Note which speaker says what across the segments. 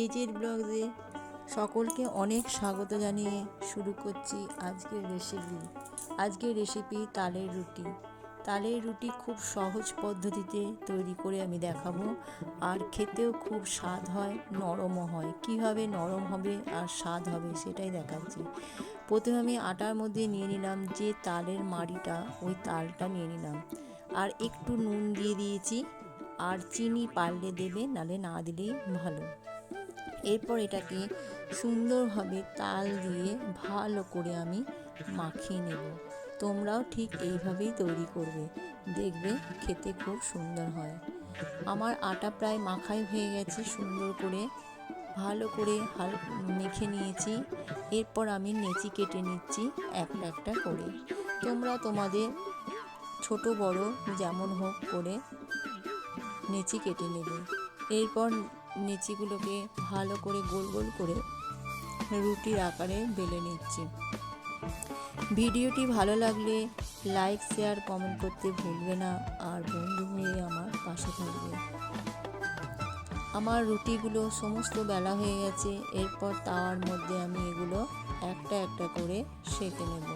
Speaker 1: এজের ব্লগে সকলকে অনেক স্বাগত জানিয়ে শুরু করছি আজকের রেসিপি। আজকের রেসিপি তালের রুটি। তালের রুটি খুব সহজ পদ্ধতিতে তৈরি করে আমি দেখাবো, আর খেতেও খুব স্বাদ হয়, নরমও হয়। কিভাবে নরম হবে আর স্বাদ হবে সেটাই দেখাচ্ছি। প্রথমে আমি আটার মধ্যে নিয়ে নিলাম যে তালের মাড়িটা, ওই তালটা নিয়ে নিলাম, আর একটু নুন দিয়ে দিয়েছি, আর চিনি পারলে দেবে, নালে না দিলেই ভালো। এরপর এটাকে সুন্দরভাবে তাল দিয়ে ভালো করে আমি মাখিয়ে নেব। তোমরাও ঠিক এইভাবেই তৈরি করবে, দেখবে খেতে খুব সুন্দর হয়। আমার আটা প্রায় মাখাই হয়ে গেছে, সুন্দর করে ভালো করে মেখে নিয়েছি। এরপর আমি নেচি কেটে নিচ্ছি একটা একটা করে। তোমরা তোমাদের ছোট বড় যেমন হোক করে নেচি কেটে নেবে। এরপর নেচিগুলোকে ভালো করে গোল গোল করে রুটির আকারে বেলে নিচ্ছি। ভিডিওটি ভালো লাগলে লাইক, শেয়ার, কমেন্ট করতে ভুলবে না, আর বন্ধু হয়ে আমার পাশে থাকবে। আমার রুটিগুলো সমস্ত বেলা হয়ে গেছে। এরপর তাওয়ার মধ্যে আমি এগুলো একটা একটা করে সেঁকে নেব।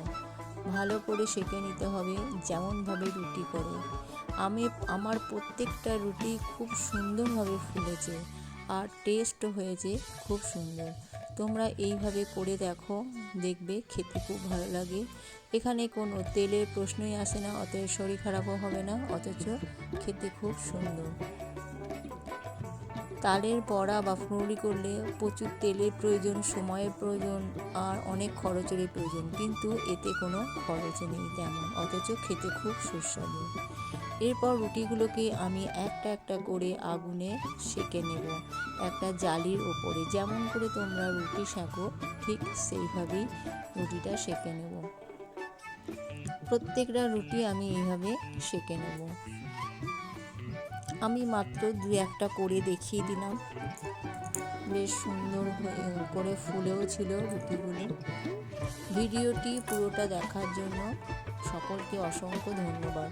Speaker 1: ভালো করে সেঁকে নিতে হবে, যেমনভাবে রুটি করে। আমার প্রত্যেকটা রুটি খুব সুন্দরভাবে ফুলেছে, আর টেস্ট হয়েছে খুব সুন্দর। তোমরা এইভাবে করে দেখো, দেখবে খেতে খুব ভালো লাগে। এখানে কোনো তেলের প্রশ্নই আসে না, অতএব শরীর খারাপও হবে না, অথচ খেতে খুব সুন্দর। তালের বড়া বা ফুলুরি করলে প্রচুর তেলের প্রয়োজন, সময়ের প্রয়োজন, আর অনেক খরচের প্রয়োজন, কিন্তু এতে কোনো খরচ নেই তেমন, অথচ খেতে খুব সুস্বাদু। এরপর রুটিগুলোকে আমি একটা একটা করে আগুনে সেঁকে নেব, একটা জালির ওপরে। যেমন করে তোমরা রুটি সেঁকো ঠিক সেইভাবেই রুটিটা সেঁকে নেব। প্রত্যেকটা রুটি আমি এইভাবে সেঁকে নেব। আমি মাত্র দু একটা করে দেখিয়ে দিলাম, বেশ সুন্দর করে ফুলেও ছিল রুটিগুলো। ভিডিওটি পুরোটা দেখার জন্য সকলকে অসংখ্য ধন্যবাদ।